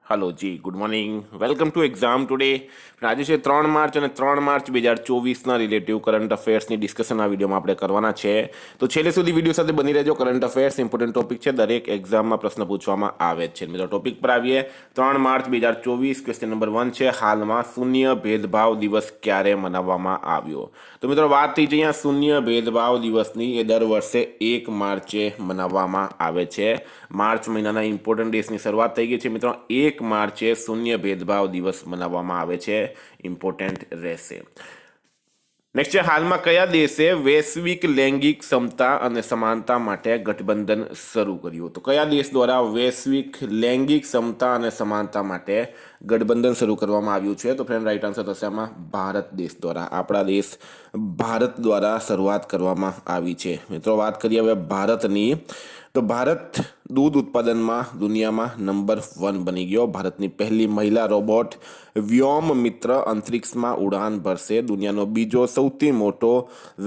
Hello ji, good morning, welcome to exam today. આજે છે 3 March અને 3 માર્ચ 2024ના રિલેટિવ કરંટ અફેર્સની ડિસ્કશન આ વિડીયોમાં આપણે કરવાના છે. તો છેલ્લે સુધી વિડીયો સાથે બની રહેજો. કરંટ અફેર્સ ઇમ્પોર્ટન્ટ ટોપિક છે, દરેક એક્ઝામમાં પ્રશ્ન પૂછવામાં આવે છે. મિત્રો ટોપિક પર આવીએ. 3 માર્ચ 2024 ક્વેશ્ચન નંબર 1 છે, હાલમાં શૂન્ય ભેદભાવ દિવસ ક્યારે મનાવવામાં આવ્યો? તો મિત્રો વાત થઈ છે અહીંયા શૂન્ય ભેદભાવ દિવસની. એ દર વર્ષે 1 માર્ચે મનાવવામાં આવે છે. માર્ચ મહિનાના ઇમ્પોર્ટન્ટ ડેઝની શરૂઆત થઈ ગઈ છે મિત્રો. 1 માર્ચે શૂન્ય ભેદભાવ દિવસ મનાવવામાં આવે છે. ઇમ્પોર્ટન્ટ રહેશે. નેક્સ્ટ છે, હાલમાં કયા દેશે વૈશ્વિક લૈંગિક ક્ષમતા અને સમાનતા માટે ગઠબંધન શરૂ કર્યું? તો કયા દેશ દ્વારા વૈશ્વિક લૈંગિક ક્ષમતા અને સમાનતા માટે ગઠબંધન શરૂ કરવામાં આવ્યું છે? તો ફ્રેન્ડ રાઈટ આન્સર થશે આમાં ભારત દેશ દ્વારા. આપણા દેશ ભારત દ્વારા શરૂઆત કરવામાં આવી છે. મિત્રો વાત કરીએ હવે ભારતની. તો ભારત દૂધ ઉત્પાદનમાં દુનિયામાં નંબર 1 બની ગયો. ભારતની પહેલી મહિલા રોબોટ વ્યોમ મિત્ર અંતરિક્ષમાં ઉડાન ભરશે. દુનિયાનો બીજો સૌથી મોટો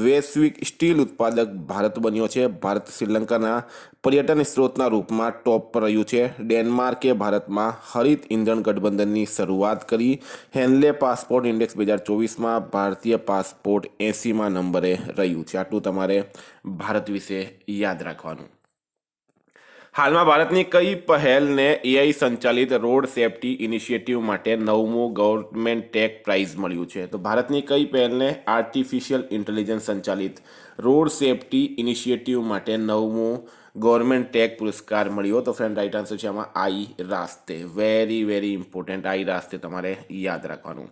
વૈશ્વિક સ્ટીલ ઉત્પાદક ભારત બન્યો છે. ભારત શ્રીલંકાના પર્યટન સ્ત્રોતના રૂપમાં ટોપ પર રહ્યું છે. ડેનમાર્કે ભારતમાં હરિત ઇંધણ ગઠબંધનની શરૂઆત કરી. હેનલે પાસપોર્ટ ઇન્ડેક્સ 2024માં ભારતીય પાસપોર્ટ 80માં નંબરે રહ્યું છે. આટલું તમારે ભારત વિશે યાદ રાખવાનું. હાલમાં ભારતની કઈ પહેલને એઆઈ સંચાલિત રોડ સેફટી ઇનિશિયેટિવ માટે 9મું ગવર્મેન્ટ ટેક પ્રાઇઝ મળ્યું છે? તો ભારતની કઈ પહેલને આર્ટિફિશિયલ ઇન્ટેલિજન્સ સંચાલિત રોડ સેફટી ઇનિશિયેટિવ માટે 9મું ગવર્મેન્ટ ટેક પુરસ્કાર મળ્યો? તો ફ્રેન્ડ રાઈટ આન્સર છે આમાં આઈ રાસ્તે. Very important. આઈ રાસ્તે તમારે યાદ રાખવાનું.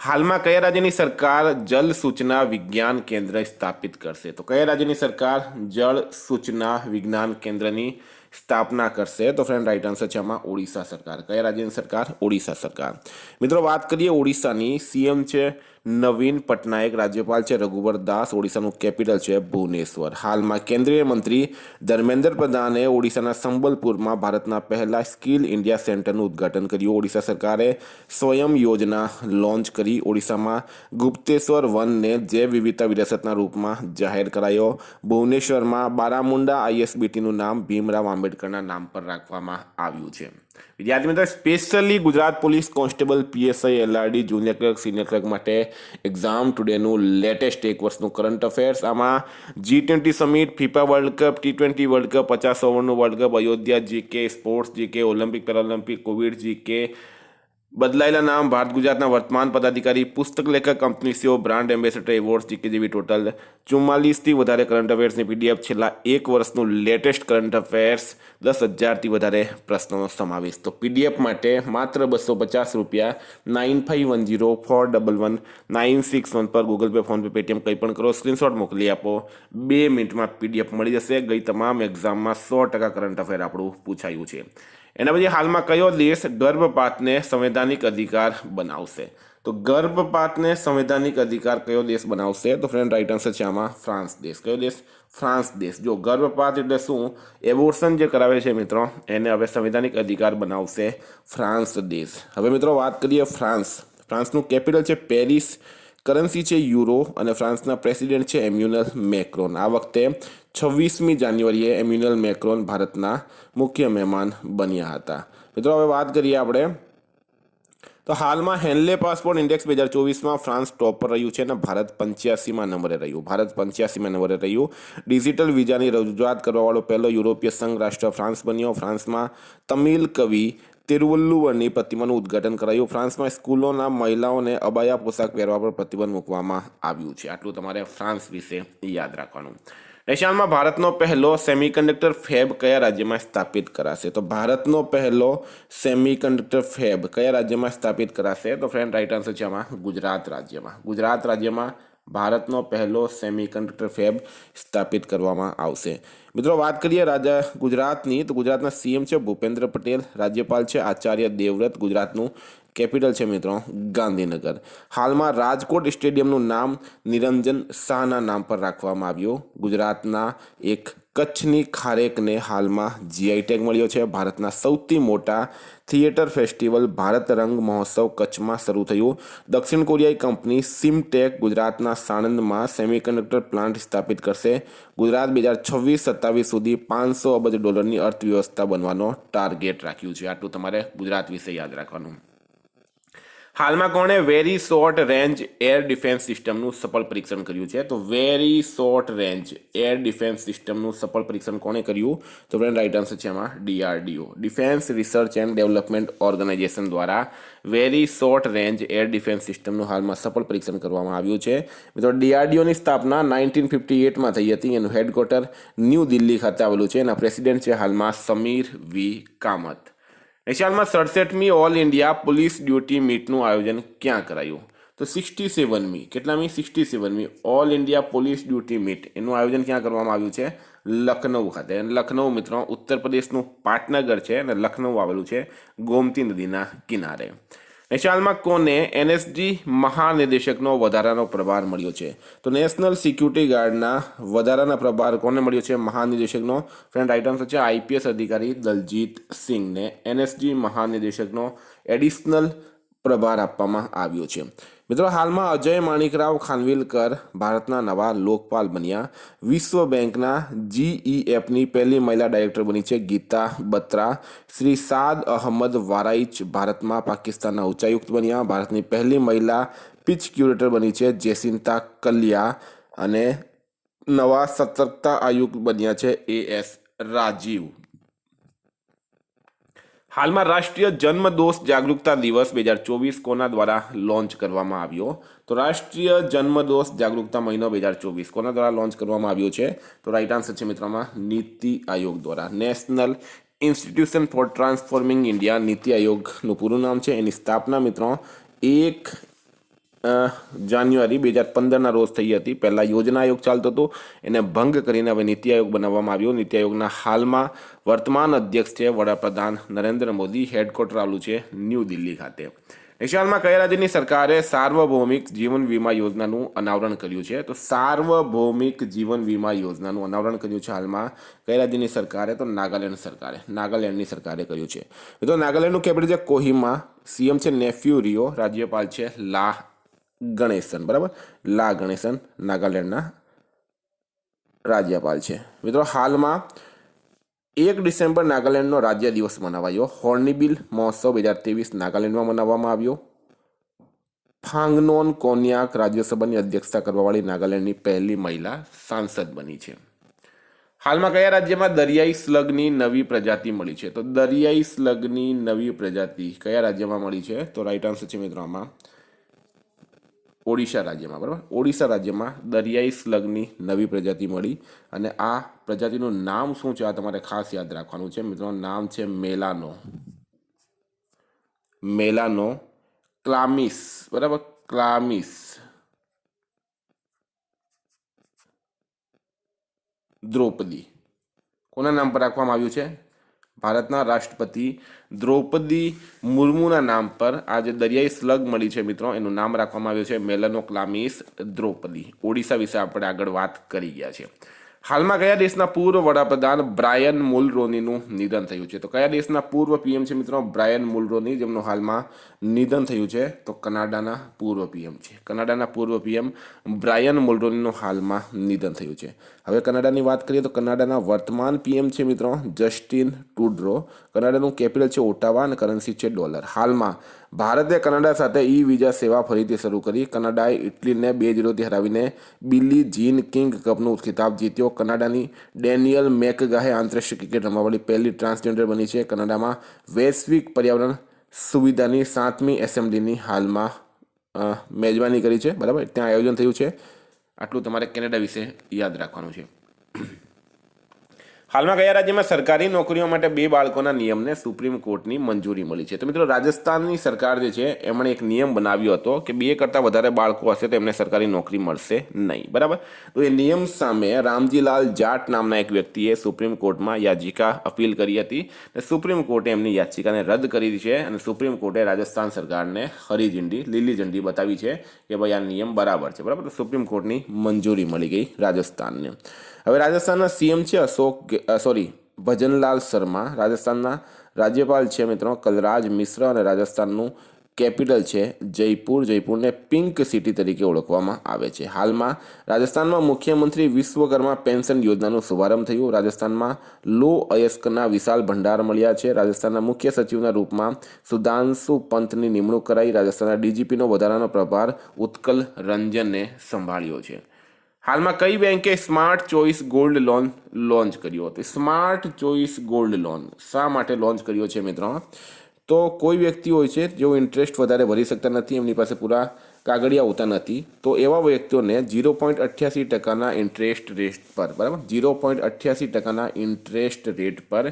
હાલમાં કયા રાજ્યની સરકાર જલ સૂચના વિજ્ઞાન કેન્દ્ર સ્થાપિત કરશે? તો કયા રાજ્યની સરકાર જળ સૂચના વિજ્ઞાન કેન્દ્રની સ્થાપના કરશે? તો ફ્રેન્ડ રાઈટ આન્સર છે આમાં ઓડિશા સરકાર. કયા રાજ્યની સરકાર? ઓડિશા સરકાર. મિત્રો વાત કરીએ ઓડિશાની. સીએમ છે નવીન પટનાયક, રાજ્યપાલ છે રઘુવર દાસ, ઓડિશાનું કેપિટલ છે ભુવનેશ્વર. હાલમાં કેન્દ્રીય મંત્રી ધર્મેન્દ્ર પ્રધાને ઓડિશાના સંબલપુરમાં ભારતના પહેલા સ્કિલ ઇન્ડિયા સેન્ટરનું ઉદ્ઘાટન કર્યું. ઓડિશા સરકારે સ્વયં યોજના લોન્ચ કરી. ઓડિશામાં ગુપ્તેશ્વર વનને જૈવ વિવિધતા વિરાસતના રૂપમાં જાહેર કરાયો. ભુવનેશ્વરમાં બારામુંડા આઈએસબીટીનું નામ ભીમરાવ આંબેડકરના નામ પર રાખવામાં આવ્યું છે. વિદ્યાર્થી મિત્રો, specially Gujarat police constable, PSI, LRD, junior clerk, senior clerk માટે એક્ઝામ ટુડેનું લેટેસ્ટ 1 વર્ષનું કરંટ અફેર્સ. આમાં G20 summit, FIFA world cup, T20 world cup, 50 ઓવરનું world cup, Ayodhya GK, sports GK, Olympic Paralympic, Covid GK, બદલાયેલા નામ, ભારત ગુજરાતના વર્તમાન પદાધિકારી, પુસ્તક લેખક, company CEO, brand ambassador awards GK જેવી ટોટલ 44થી વધારે કરંટ અફેર્સની પીડીએફ, છેલ્લા 1 વર્ષનું લેટેસ્ટ કરંટ અફેર્સ, 10,000થી વધારે પ્રશ્નોનો સમાવેશ. તો પીડીએફ માટે માત્ર 250 રૂપિયા 9510411961 પર ગૂગલ પે, ફોનપે, પેટીએમ કંઈ પણ કરો, સ્ક્રીનશોટ મોકલી આપો. 2 મિનિટમાં પીડીએફ મળી જશે. ગઈ તમામ એક્ઝામમાં 100% કરંટ અફેર આપણું પૂછાયું છે. એના પછી હાલમાં કયો દેશ ગર્ભપાતને સંવૈધાનિક અધિકાર બનાવશે? તો ગર્ભપાતને સંવૈધાનિક અધિકાર કયો દેશ બનાવશે? તો ફ્રેન્ડ રાઈટ આન્સર છે આમાં ફ્રાન્સ દેશ. કયો દેશ? ફ્રાન્સ દેશ. જો ગર્ભપાત એટલે શું, એબોર્શન જે કરાવે છે મિત્રો, એને હવે સંવૈધાનિક અધિકાર બનાવશે ફ્રાન્સ દેશ. હવે મિત્રો વાત કરીએ ફ્રાન્સ. ફ્રાન્સનું કેપિટલ છે પેરિસ, કરન્સી છે યુરો અને ફ્રાન્સના પ્રેસિડેન્ટ છે એમ્યુનલ મેક્રોન. આ વખતે 26મી જાન્યુઆરીએ એમ્યુનલ મેક્રોન ભારતના મુખ્ય મહેમાન બન્યા હતા. મિત્રો હવે વાત કરીએ આપણે. તો હાલમાં હેનલે પાસપોર્ટ ઇન્ડેક્સ 2024માં ફ્રાન્સ ટોપ પર રહ્યું છે અને ભારત 85માં નંબરે રહ્યું. ડિજિટલ વિઝાની રજૂઆત કરવાવાળો પહેલો યુરોપીય સંઘ રાષ્ટ્ર ફ્રાન્સ બન્યો. ફ્રાન્સમાં તમિલ કવિ તિરુવલ્લુવરની પ્રતિમાનું ઉદ્ઘાટન કરાયું. ફ્રાન્સમાં સ્કૂલોના મહિલાઓને અબાયા પોશાક પહેરવા પર પ્રતિબંધ મૂકવામાં આવ્યું છે. આટલું તમારે ફ્રાન્સ વિશે યાદ રાખવાનું. એશિયામાં ભારતનો પહેલો સેમિકન્ડક્ટર ફેબ કયા રાજ્યમાં સ્થાપિત કરાશે? તો ભારતનો પહેલો સેમિકન્ડક્ટર ફેબ કયા રાજ્યમાં સ્થાપિત કરાશે? તો ફ્રેન્ડ રાઈટ આન્સર છે આમાં ગુજરાત રાજ્યમાં. ગુજરાત રાજ્યમાં ભારતનો પહેલો સેમિકન્ડક્ટર ફેબ સ્થાપિત કરવામાં આવશે. મિત્રો વાત કરીએ ગુજરાતની. તો ગુજરાતના સીએમ છે ભૂપેન્દ્ર પટેલ, રાજ્યપાલ છે આચાર્ય દેવવ્રત, ગુજરાતનું કેપિટલ છે મિત્રો ગાંધીનગર. હાલમાં રાજકોટ સ્ટેડિયમનું નામ નિરંજન શાહના નામ પર રાખવામાં આવ્યું. ગુજરાતના એક કચ્છની ખારેકને હાલમાં જીઆઈ ટેગ મળ્યો છે. ભારતના સૌથી મોટા થિયેટર ફેસ્ટિવલ ભારત રંગ મહોત્સવ કચ્છમાં શરૂ થયું. દક્ષિણ કોરિયાઈ કંપની સિમટેક ગુજરાતના સાણંદમાં સેમિકન્ડક્ટર પ્લાન્ટ સ્થાપિત કરશે. ગુજરાત 2026-27 સુધી $500 અબજની અર્થવ્યવસ્થા બનવાનો ટાર્ગેટ રાખ્યું છે. આટલું તમારે ગુજરાત વિશે યાદ રાખવાનું. હાલમાં કોણે very short range air defence સિસ્ટમનું સફળ પરીક્ષણ કર્યું છે? તો very short range air defence સિસ્ટમનું સફળ પરીક્ષણ કોણે કર્યું? તો ફ્રેન્ડ રાઈટ આન્સર છે એમાં DRDO, defence research and development organisation દ્વારા very short range air defence સિસ્ટમનું હાલમાં સફળ પરીક્ષણ કરવામાં આવ્યું છે. મિત્રો DRDOની સ્થાપના 1958માં થઈ હતી. એનું હેડક્વાર્ટર ન્યૂ દિલ્હી ખાતે આવેલું છે. એના પ્રેસિડેન્ટ છે હાલમાં સમીર વી કામત. એશિયામાં 67મી ઓલ ઇન્ડિયા પોલીસ ડ્યુટી મીટનું આયોજન ક્યાં કરાયું? તો 67મી કેટલામી 67મી all India police duty meet એનું આયોજન ક્યાં કરવામાં આવ્યું છે? લખનઉ ખાતે. લખનઉ મિત્રો ઉત્તર પ્રદેશનું પાટનગર છે અને લખનઉ આવેલું છે ગોમતી નદીના કિનારે. નેશનલમાં કોને એનએસજી મહાનિદેશકનો વધારાનો પ્રભાર મળ્યો છે? તો નેશનલ સિક્યુરિટી ગાર્ડના વધારાના પ્રભાર કોને મળ્યો છે? મહાનિદેશકનો. ફ્રેન્ડ રાઈટ આન્સર છે આઈપીએસ અધિકારી દલજીત સિંઘને એનએસજી મહાનિદેશકનો એડિશનલ પ્રભાર આપવામાં આવ્યો છે. મિત્રો હાલમાં અજય માણિકરાવ ખાનવિલકર ભારતના નવા લોકપાલ બન્યા. વિશ્વ બેંકના GEFની પહેલી મહિલા ડાયરેક્ટર બની છે ગીતા બત્રા. શ્રી સાદ અહમદ વારાઇચ ભારતમાં પાકિસ્તાનના ઉચ્ચાયુક્ત બન્યા. ભારતની પહેલી મહિલા પીચ ક્યુરેટર બની છે જેસિન્તા કલિયા. અને નવા સતર્કતા આયુક્ત બન્યા છે AS રાજીવ. હાલમાં રાષ્ટ્રીય જન્મદોષ જાગૃતતા દિવસ 2024 કોના દ્વારા લોન્ચ કરવામાં આવ્યો? તો રાષ્ટ્રીય જન્મદોષ જાગૃતતા મહિનો 2024 કોના દ્વારા લોન્ચ કરવામાં આવ્યો છે? તો રાઈટ આન્સર છે મિત્રોમાં નીતિ આયોગ દ્વારા. National institution for transforming India NITI આયોગનું પૂરું નામ છે. એની સ્થાપના મિત્રો 1 જાન્યુઆરી 2015ના રોજ થઈ હતી. પહેલાં યોજના આયોગ ચાલતો હતો, એને ભંગ કરીને હવે નીતિ આયોગ બનાવવામાં આવ્યો. નીતિ આયોગના હાલમાં વર્તમાન અધ્યક્ષ છે વડાપ્રધાન નરેન્દ્ર મોદી. હેડક્વાર્ટર આવેલું છે ન્યૂ દિલ્હી ખાતે. એશિયામાં કયા રાજ્યની સરકારે સાર્વભૌમિક જીવન વીમા યોજનાનું અનાવરણ કર્યું છે? તો સાર્વભૌમિક જીવન વીમા યોજનાનું અનાવરણ કર્યું છે હાલમાં કઈ રાજ્યની સરકારે? તો નાગાલેન્ડ સરકારે. નાગાલેન્ડની સરકારે કર્યું છે. તો નાગાલેન્ડનું કેપિટલ છે કોહિમા. CM છે નેફ્યુ રિયો. રાજ્યપાલ છે લા ગણેશન. બરાબર, લા ગણેશન નાગાલેન્ડના રાજ્યપાલ છે. મિત્રો હાલમાં 1 ડિસેમ્બર નાગાલેન્ડનો રાજ્ય દિવસ મનાવાયો. હોર્નબિલ મહોત્સવ 2023 નાગાલેન્ડમાં મનાવવામાં આવ્યો. ફાંગનોન કોન્યાક રાજ્યસભાની અધ્યક્ષતા કરવાવાળી નાગાલેન્ડની પહેલી મહિલા સાંસદ બની છે. હાલમાં કયા રાજ્યમાં દરિયાઈ સ્લગની નવી પ્રજાતિ મળી છે? તો દરિયાઈ સ્લગની નવી પ્રજાતિ કયા રાજ્યમાં મળી છે? તો રાઈટ આન્સર છે મિત્રો આમાં ઓડિશા રાજ્યમાં. બરાબર, ઓડિશા રાજ્યમાં દરિયાઈ સ્લગની નવી પ્રજાતિ મળી. અને આ પ્રજાતિનું નામ શું છે આ તમારે ખાસ યાદ રાખવાનું છે મિત્રો. નામ છે મેલાનો. મેલાનો ક્લામિસ. બરાબર, ક્લામિસ. દ્રૌપદી કોના નામ પર રાખવામાં આવ્યું છે? ભારતના રાષ્ટ્રપતિ દ્રૌપદી મુર્મુના નામ પર આ જે દરિયાઈ સ્લગ મળી છે મિત્રો એનું નામ રાખવામાં આવ્યું છે મેલાનોક્લામિસ દ્રૌપદી. ઓડિશા વિશે આપણે આગળ વાત કરી ગયા છે. હાલમાં કયા દેશના પૂર્વ વડાપ્રધાન બ્રાયન મુલરોનીનું નિધન થયું છે? તો કયા દેશના પૂર્વ PM છે મિત્રો? બ્રાયન મુલરોની, જેમનું હાલમાં નિધન થયું છે. તો કનાડાના પૂર્વ PM છે. કનાડાના પૂર્વ PM બ્રાયન મુલરોનીનું હાલમાં નિધન થયું છે. હવે કનાડાની વાત કરીએ તો કનાડાના વર્તમાન PM છે મિત્રો જસ્ટિન ટ્રુડો. કનાડાનું કેપિટલ છે ઓટાવા અને કરન્સી છે ડોલર. હાલમાં ભારતે કનાડા સાથે વિઝા સેવા ફરીથી શરૂ કરી. કનાડાએ ઇટલીને 2-0થી હરાવીને બિલી જીન કિંગ કપનો ખિતાબ જીત્યો. કનાડાની ડેનિયલ મેકગાહે આંતરરાષ્ટ્રીય ક્રિકેટ રમવાવાળી પહેલી ટ્રાન્સજેન્ડર બની છે. કનાડામાં વૈશ્વિક પર્યાવરણ સુવિધાની 7મી એસેમ્બલીની હાલમાં મેજબાની કરી છે. બરાબર, ત્યાં આયોજન થયું છે. આટલું તમારે કેનેડા વિશે યાદ રાખવાનું છે. હાલમાં કયા રાજ્યમાં સરકારી નોકરીઓ માટે 2 બાળકોના નિયમને સુપ્રીમ કોર્ટની મંજૂરી મળી છે? તો મિત્રો રાજસ્થાનની સરકાર જે છે એમણે એક નિયમ બનાવ્યો હતો કે 2 કરતાં વધારે બાળકો હશે તો એમને સરકારી નોકરી મળશે નહીં. બરાબર, તો એ નિયમ સામે રામજીલાલ જાટ નામના એક વ્યક્તિએ સુપ્રીમ કોર્ટમાં યાચિકા અપીલ કરી હતી. અને સુપ્રીમ કોર્ટે એમની યાચિકાને રદ કરી છે. અને સુપ્રીમ કોર્ટે રાજસ્થાન સરકારને લીલી ઝંડી બતાવી છે કે ભાઈ આ નિયમ બરાબર છે. બરાબર, તો સુપ્રીમ કોર્ટની મંજૂરી મળી ગઈ રાજસ્થાનને. હવે રાજસ્થાનના સીએમ છે ભજનલાલ શર્મા, રાજસ્થાનના રાજ્યપાલ છે મિત્રો કલરાજ મિશ્ર અને રાજસ્થાનનું કેપિટલ છે જયપુર. જયપુરને પિંક સિટી તરીકે ઓળખવામાં આવે છે. હાલમાં રાજસ્થાનમાં મુખ્યમંત્રી વિશ્વકર્મા પેન્શન યોજનાનો શુભારંભ થયો. રાજસ્થાનમાં લો અયસ્કના વિશાળ ભંડાર મળ્યા છે. રાજસ્થાનના મુખ્ય સચિવના રૂપમાં સુધાંશુ પંતની નિમણૂક કરાઈ. રાજસ્થાનના ડીજીપીનો વધારાનો પ્રભાર ઉત્કલ રંજને સંભાળ્યો છે. હાલમાં કઈ બેંકે smart choice gold loan launch કર્યો હતો? સ્માર્ટ ચોઇસ ગોલ્ડ લોન શા માટે લોન્ચ કર્યો છે મિત્રો? તો કોઈ વ્યક્તિ હોય છે જેઓ ઇન્ટરેસ્ટ વધારે ભરી શકતા નથી, એમની પાસે પૂરા કાગળિયા હોતા નથી, તો એવા વ્યક્તિઓને 0.88% ઇન્ટરેસ્ટ રેટ પર, બરાબર, 0.88% ઇન્ટરેસ્ટ રેટ પર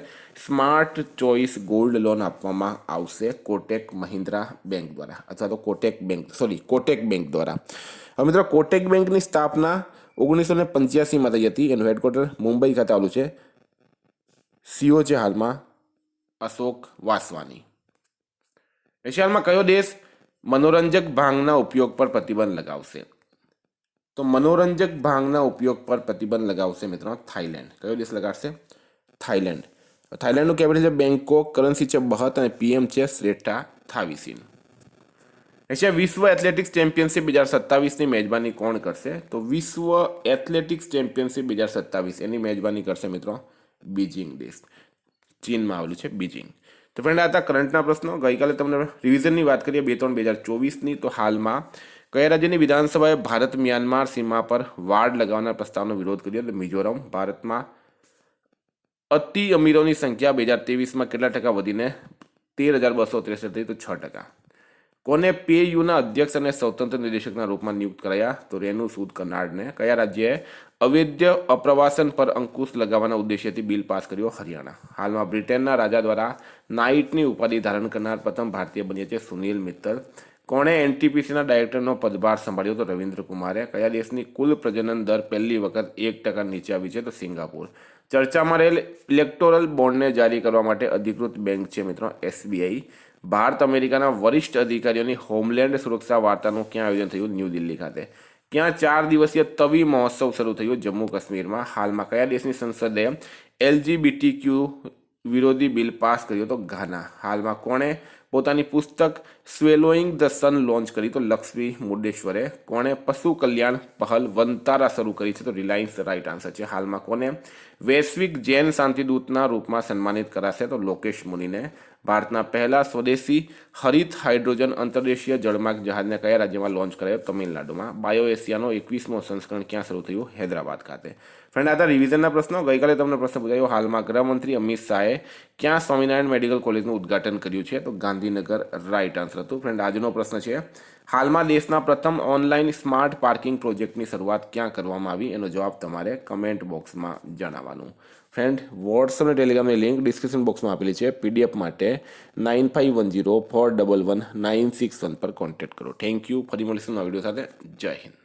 સ્માર્ટ ચોઇસ ગોલ્ડ લોન આપવામાં આવશે કોટેક મહિન્દ્રા બેંક દ્વારા, અથવા તો કોટેક બેંક દ્વારા. હવે મિત્રો કોટેક બેંકની સ્થાપના 1985માં થઈ હતી. એનું હેડક્વાર્ટર મુંબઈ ખાતે આવેલું છે. સીઓ છે હાલમાં અશોક વાસવાની. એશિયામાં કયો દેશ મનોરંજક ભાંગના ઉપયોગ પર પ્રતિબંધ લગાવશે? તો મનોરંજક ભાંગના ઉપયોગ પર પ્રતિબંધ લગાવશે મિત્રો થાઈલેન્ડ. કયો દેશ લગાડશે? થાઈલેન્ડ. થાઈલેન્ડનું કેપિટલ છે બેંકોક, કરન્સી છે બહત અને પીએમ છે શ્રેઠા થાવીસીન. એશિયા વિશ્વ એથ્લેટિક્સ ચેમ્પિયનશિપ 2027ની મેજબાની કોણ કરશે? તો વિશ્વ એથ્લેટિક્સ ચેમ્પિયનશિપ 2027 એની મેજબાની કરશે મિત્રો બીજિંગ દેશ, ચીનમાં આવેલું છે બીજિંગ. તો ફ્રેન્ડ આ હતા કરંટના પ્રશ્નો. ગઈકાલે તમને રિવિઝનની વાત કરીએ 2-3-2024ની. તો હાલમાં કયા રાજ્યની વિધાનસભાએ ભારત મ્યાનમાર સીમા પર વાડ લગાવવાના પ્રસ્તાવનો વિરોધ કર્યો? તો મિઝોરમ. ભારતમાં અતિ અમીરોની સંખ્યા 2023માં કેટલા ટકા વધીને 13,263 થઈ? તો 6%. કોને પેયુના અધ્યક્ષ અને સ્વતંત્ર નિદેશકના રૂપમાં નિયુક્ત કરાયા? તો રેનુ સૂદ કર્નાડને. કયા રાજ્યએ અવૈધ અપ્રવાસન પર અંકુશ લગાવવાના ઉદ્દેશ્યથી બિલ પાસ કર્યો? હરિયાણા. હાલમાં બ્રિટનના રાજા દ્વારા નાઇટની ઉપાધિ ધારણ કરનાર પ્રથમ ભારતીય બન્યા છે સુનિલ મિત્તલ. કોણે એનટીપીસીના ડાયરેક્ટરનો પદભાર સંભાળ્યો? તો રવિન્દ્ર કુમારે. કયા દેશની કુલ પ્રજનન દર પહેલી વખત 1% નીચે આવી છે? તો સિંગાપુર. ચર્ચામાં રહેલ ઇલેક્ટોરલ બોન્ડને જારી કરવા માટે અધિકૃત બેંક છે મિત્રો એસબીઆઈ. ભારત અમેરિકાના વરિષ્ઠ અધિકારીઓની હોમલેન્ડ સુરક્ષા વાર્તાનું ક્યાં આયોજન થયું? ન્યૂ દિલ્હી ખાતે. ક્યાં 4 દિવસીય તવી મહોત્સવ શરૂ થયો? જમ્મુ કાશ્મીરમાં. હાલમાં કયા દેશની સંસદે એલજીબીટીક્યુ વિરોધી બિલ પાસ કર્યો? તો ઘાના. હાલમાં કોણે પોતાની પુસ્તક સ્વેલોઈંગ ધ સન લોન્ચ કરી? તો લક્ષ્મી મુર્ડેશ્વરે. કોણે પશુ કલ્યાણ પહેલ વનતારા શરૂ કરી છે? તો રિલાયન્સ રાઇટ આન્સર છે. હાલમાં કોને વૈશ્વિક જૈન શાંતિદૂતના રૂપમાં સન્માનિત કરાશે? તો લોકેશ મુનિને. ભારતના પહેલા સ્વદેશી હરિત હાઇડ્રોજન અંતર્દેશીય જળમાર્ગ જહાજને કયા રાજ્યમાં લોન્ચ કરાયો? તમિલનાડુમાં. બાયો એશિયાનો 21મો સંસ્કરણ ક્યાં શરૂ થયું? હૈદરાબાદ ખાતે. ફ્રેન્ડ આ રિવિઝનના પ્રશ્નો. ગઈકાલે તમને પ્રશ્ન પૂછાયો હાલમાં ગૃહમંત્રી અમિત શાહે ક્યાં સ્વામિનારાયણ મેડિકલ કોલેજનું ઉદ્ઘાટન કર્યું છે? તો ગાંધીનગર રાઇટ આન્સર હતું. ફ્રેન્ડ આજનો પ્રશ્ન છે હાલમાં દેશના પ્રથમ ઓનલાઈન સ્માર્ટ પાર્કિંગ પ્રોજેક્ટની શરૂઆત ક્યાં કરવામાં આવી? એનો જવાબ તમારે કમેન્ટ બોક્સમાં જણાવવાનું. ફ્રેન્ડ વોટ્સઅપ અને ટેલિગ્રામની લિંક ડિસ્ક્રિપ્શન બોક્સમાં આપેલી છે. પીડીએફ માટે 9510411961 પર કોન્ટેક્ટ કરો. Thank you. ફરી મળીશું નવા વિડીયો સાથે. જય હિન્દ.